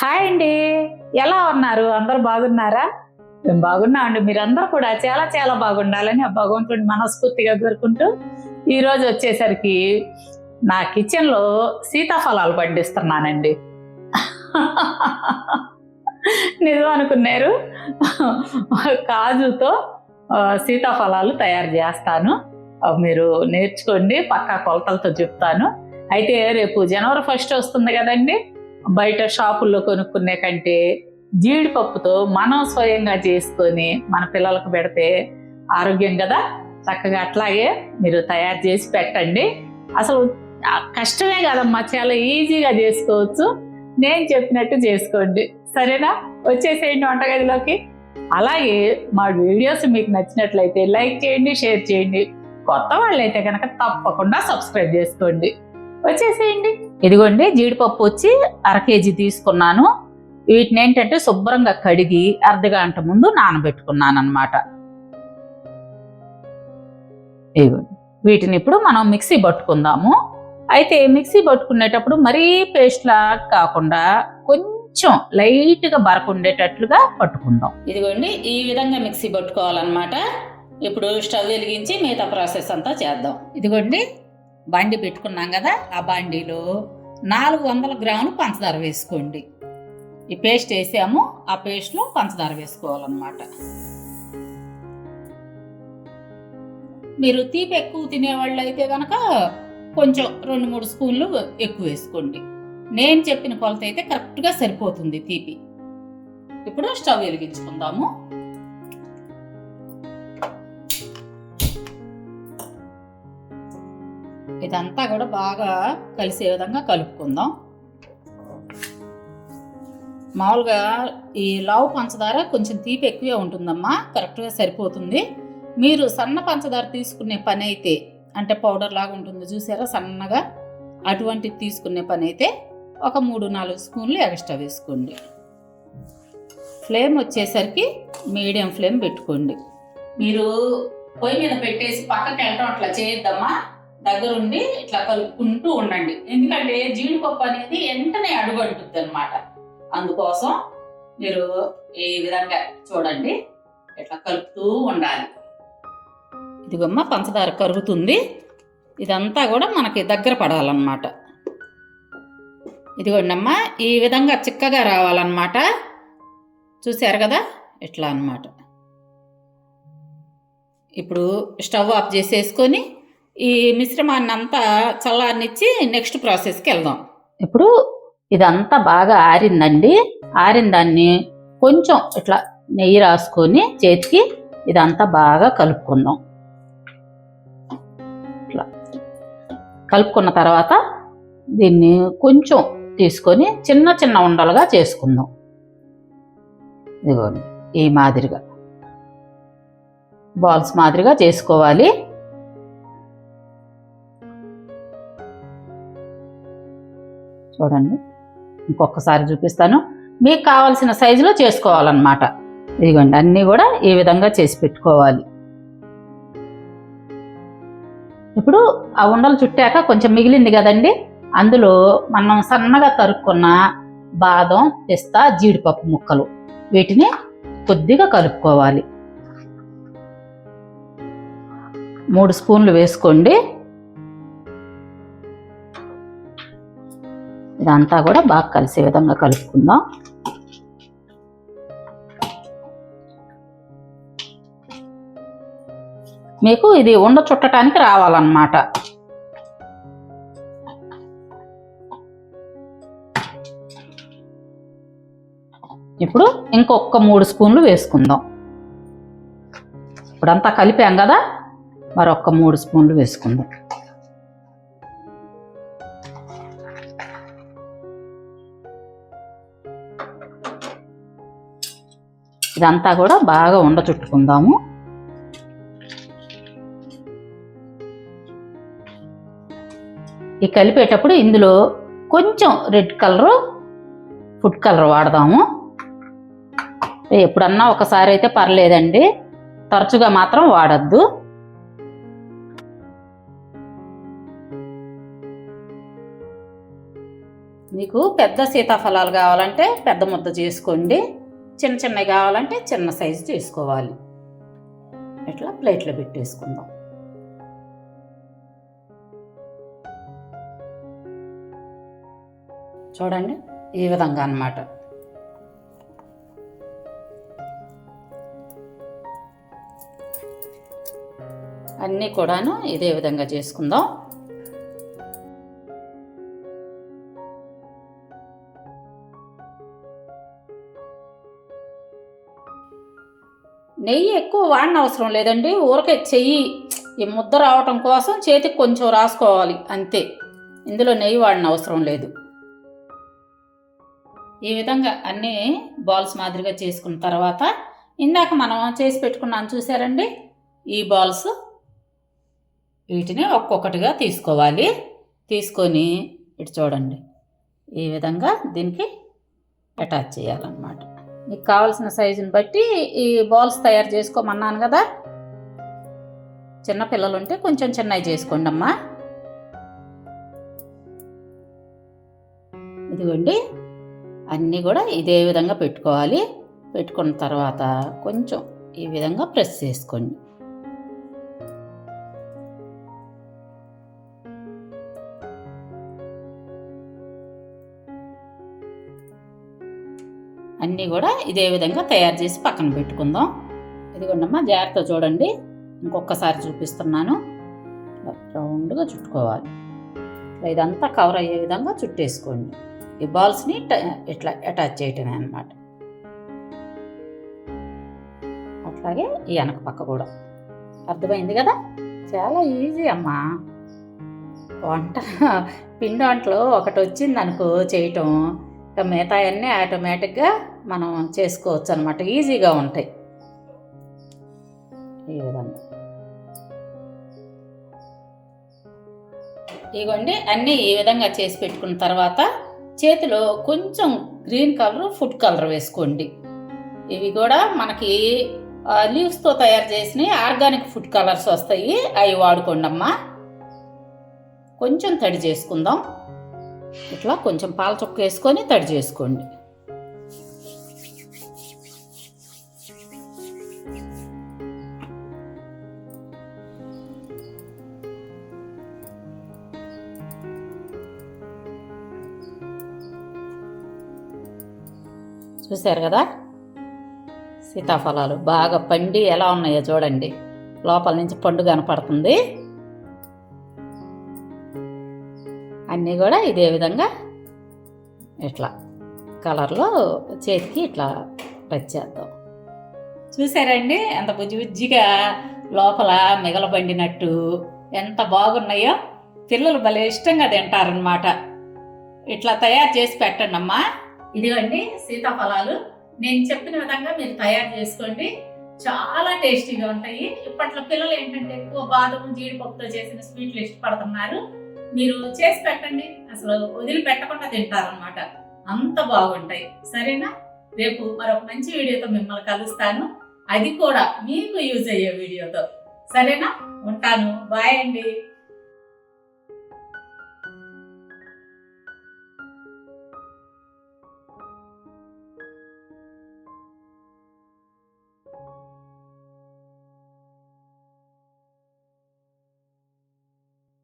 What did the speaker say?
Hi అండి, ఎలా ఉన్నారు? అందరూ బాగున్నారా? మేము బాగున్నామండి. మీరందరూ కూడా చాలా చాలా బాగుండాలని ఆ భగవంతుడిని మనస్ఫూర్తిగా కోరుకుంటూ ఈరోజు వచ్చేసరికి నా కిచెన్లో సీతాఫలాలు పండిస్తున్నానండి. నిజం అనుకున్నారు. కాజుతో సీతాఫలాలు తయారు చేస్తాను. మీరు నేర్చుకోండి, పక్కా కొలతలతో చెప్తాను. అయితే రేపు జనవరి 1 వస్తుంది కదండి. బయట షాపుల్లో కొనుక్కునే కంటే జీడిపప్పుతో మనం స్వయంగా చేసుకొని మన పిల్లలకు పెడితే ఆరోగ్యం కదా. చక్కగా అట్లాగే మీరు తయారు చేసి పెట్టండి. అసలు కష్టమే కదమ్మా, చాలా ఈజీగా చేసుకోవచ్చు. నేను చెప్పినట్టు చేసుకోండి, సరేనా? వచ్చేసేయండి వంటగదిలోకి. అలాగే మా వీడియోస్ మీకు నచ్చినట్లయితే లైక్ చేయండి, షేర్ చేయండి. కొత్త వాళ్ళైతే కనుక తప్పకుండా సబ్స్క్రైబ్ చేసుకోండి. వచ్చేసేయండి. ఇదిగోండి, జీడిపప్పు వచ్చి 1/2 కేజీ తీసుకున్నాను. వీటిని ఏంటంటే శుభ్రంగా కడిగి అర్ధగంట ముందు నానబెట్టుకున్నాను అనమాట. ఇదిగోండి, వీటిని ఇప్పుడు మనం మిక్సీ పట్టుకుందాము. అయితే మిక్సీ పట్టుకునేటప్పుడు మరీ పేస్ట్ లా కాకుండా కొంచెం లైట్గా బరకుండేటట్లుగా పట్టుకుందాం. ఇదిగోండి, ఈ విధంగా మిక్సీ పట్టుకోవాలన్నమాట. ఇప్పుడు స్టవ్ వెలిగించి మిగతా ప్రాసెస్ అంతా చేద్దాం. ఇదిగోండి, బాండి పెట్టుకున్నాం కదా, ఆ బాండీలో 400 గ్రాములు పంచదార వేసుకోండి. ఈ పేస్ట్ వేసాము, ఆ పేస్ట్లో పంచదార వేసుకోవాలన్నమాట. మీరు తీపి ఎక్కువ తినేవాళ్ళు అయితే కనుక కొంచెం 2-3 స్పూన్లు ఎక్కువ వేసుకోండి. నేను చెప్పిన కొలత అయితే కరెక్ట్గా సరిపోతుంది తీపి. ఇప్పుడు స్టవ్ వెలిగించుకుందాము. ఇదంతా కూడా బాగా కలిసే విధంగా కలుపుకుందాం. మామూలుగా ఈ లావు పంచదార కొంచెం తీపి ఎక్కువే ఉంటుందమ్మా, కరెక్ట్గా సరిపోతుంది. మీరు సన్న పంచదార తీసుకునే పని అయితే, అంటే పౌడర్ లాగా ఉంటుంది చూసారా సన్నగా, అటువంటిది తీసుకునే పని అయితే ఒక 3-4 స్పూన్లు ఎక్స్ట్రా వేసుకోండి. ఫ్లేమ్ వచ్చేసరికి మీడియం ఫ్లేమ్ పెట్టుకోండి. మీరు పొయ్యి మీద పెట్టేసి పక్కకి వెళ్ళటం అట్లా చేయొద్దమ్మా, దగ్గరుండి ఇట్లా కలుపుకుంటూ ఉండండి. ఎందుకంటే జీడిపప్పు అనేది వెంటనే అడుగంటుంది అనమాట. అందుకోసం మీరు ఈ విధంగా చూడండి, ఇట్లా కలుపుతూ ఉండాలి. ఇదిగమ్మ పంచదార కరుగుతుంది. ఇదంతా కూడా మనకి దగ్గర పడాలన్నమాట. ఇదిగోండి అమ్మ, ఈ విధంగా చిక్కగా రావాలన్నమాట. చూశారు కదా, ఇట్లా అన్నమాట. ఇప్పుడు స్టవ్ ఆఫ్ చేసేసుకొని ఈ మిశ్రమాన్ని అంతా చల్లారనిచ్చి నెక్స్ట్ ప్రాసెస్కి వెళ్దాం. ఇప్పుడు ఇదంతా బాగా ఆరిందండి. ఆరిన దాన్ని కొంచెం ఇట్లా నెయ్యి రాసుకొని చేతికి ఇదంతా బాగా కలుపుకుందాం. ఇట్లా కలుపుకున్న తర్వాత దీన్ని కొంచెం తీసుకొని చిన్న చిన్న ఉండలుగా చేసుకుందాం. ఇదిగోండి, ఈ మాదిరిగా బాల్స్ మాదిరిగా చేసుకోవాలి. చూడండి, ఇంకొకసారి చూపిస్తాను. మీకు కావాల్సిన సైజులో చేసుకోవాలన్నమాట. ఇదిగోండి, అన్నీ కూడా ఈ విధంగా చేసి పెట్టుకోవాలి. ఇప్పుడు ఆ ఉండలు చుట్టాక కొంచెం మిగిలింది కదండి, అందులో మనం సన్నగా తరుక్కున్న బాదం, పిస్తా, జీడిపప్పు ముక్కలు వీటిని కొద్దిగా కలుపుకోవాలి. 3 స్పూన్లు వేసుకోండి. ఇదంతా కూడా బాగా కలిసే విధంగా కలుపుకుందాం. మీకు ఇది ఉండ చుట్టడానికి రావాలన్నమాట. ఇప్పుడు ఇంకొక 3 స్పూన్లు వేసుకుందాం. ఇప్పుడంతా కలిపాం కదా, మరొక 3 స్పూన్లు వేసుకుందాం. ఇదంతా కూడా బాగా ఉండ చుట్టుకుందాము. ఈ కలిపేటప్పుడు ఇందులో కొంచెం రెడ్ కలరు, ఫుడ్ కలర్ వాడదాము. ఎప్పుడన్నా ఒకసారి అయితే పర్లేదండి, తరచుగా మాత్రం వాడద్దు. మీకు పెద్ద సీతాఫలాలు కావాలంటే పెద్ద ముద్ద చేసుకోండి, చిన్న చిన్నవి కావాలంటే చిన్న సైజు చేసుకోవాలి. ఇట్లా ప్లేట్లో పెట్టేసుకుందాం. చూడండి ఈ విధంగా అన్నమాట. అన్నీ కూడాను ఇదే విధంగా చేసుకుందాం. నెయ్యి ఎక్కువ వాడిన అవసరం లేదండి. ఊరకే చెయ్యి ఈ ముద్ద రావటం కోసం చేతికి కొంచెం రాసుకోవాలి అంతే. ఇందులో నెయ్యి వాడిన అవసరం లేదు. ఈ విధంగా అన్నీ బాల్స్ మాదిరిగా చేసుకున్న తర్వాత ఇందాక మనం చేసి పెట్టుకున్నాం చూసారండి ఈ బాల్స్, వీటిని ఒక్కొక్కటిగా తీసుకోవాలి. తీసుకొని ఇటు చూడండి ఈ విధంగా దీనికి అటాచ్ చేయాలన్నమాట. మీకు కావాల్సిన సైజుని బట్టి ఈ బాల్స్ తయారు చేసుకోమన్నాను కదా. చిన్న పిల్లలు ఉంటే కొంచెం చిన్నవి చేసుకోండి అమ్మా. ఇదిగోండి అన్నీ కూడా ఇదే విధంగా పెట్టుకోవాలి. పెట్టుకున్న తర్వాత కొంచెం ఈ విధంగా ప్రెస్ చేసుకోండి. అన్నీ కూడా ఇదే విధంగా తయారు చేసి పక్కన పెట్టుకుందాం. ఇదిగోండమ్మా జాగ్రత్త చూడండి, ఇంకొకసారి చూపిస్తున్నాను. రౌండ్గా చుట్టుకోవాలి. ఇదంతా కవర్ అయ్యే విధంగా చుట్టేసుకోండి. ఈ బాల్స్ని ఇట్లా అటాచ్ చేయటమే అన్నమాట. అట్లాగే ఈ వెనక పక్క కూడా. అర్థమైంది కదా, చాలా ఈజీ అమ్మా. పిండి వంటలు ఒకటి వచ్చింది అనుకో చేయటం, ఇక మిగతా అన్నీ ఆటోమేటిక్గా మనం చేసుకోవచ్చు అనమాట. ఈజీగా ఉంటాయి. ఈ విధంగా ఇదిగోండి అన్నీ ఈ విధంగా చేసి పెట్టుకున్న తర్వాత చేతిలో కొంచెం గ్రీన్ కలర్, ఫుడ్ కలర్ వేసుకోండి. ఇవి కూడా మనకి లీవ్స్తో తయారు చేసిన ఆర్గానిక్ ఫుడ్ కలర్స్ వస్తాయి, అవి వాడుకోండి అమ్మా. కొంచెం తడి చేసుకుందాం. ఇట్లా కొంచెం పాల చుక్క వేసుకొని తడి చేసుకోండి. చూశారు కదా సీతాఫలాలు బాగా పండి ఎలా ఉన్నాయో చూడండి. లోపల నుంచి పండు కనపడుతుంది. అన్నీ కూడా ఇదే విధంగా ఇట్లా కలర్లో చేతికి ఇట్లా టచ్ చేద్దాం. చూసారండి ఎంత బుజ్జి బుజ్జిగా లోపల మిగలబండినట్టు ఎంత బాగున్నాయో. పిల్లలు భలే ఇష్టంగా తింటారనమాట. ఇట్లా తయారు చేసి పెట్టండి అమ్మా. ఇదిగోండి సీతాఫలాలు. నేను చెప్పిన విధంగా మీరు తయారు చేసుకోండి, చాలా టేస్టీగా ఉంటాయి. ఇప్పట్లో పిల్లలు ఏంటంటే ఎక్కువ బాదం, జీడిపప్పుతో చేసిన స్వీట్లు ఇష్టపడుతున్నారు. మీరు చేసి పెట్టండి, అసలు వదిలిపెట్టకుండా తింటారనమాట. అంత బాగుంటాయి. సరేనా? రేపు మరొక మంచి వీడియోతో మిమ్మల్ని కలుస్తాను, అది కూడా మీకు యూజ్ అయ్యే వీడియోతో. సరేనా? ఉంటాను. బాయ్ అండి.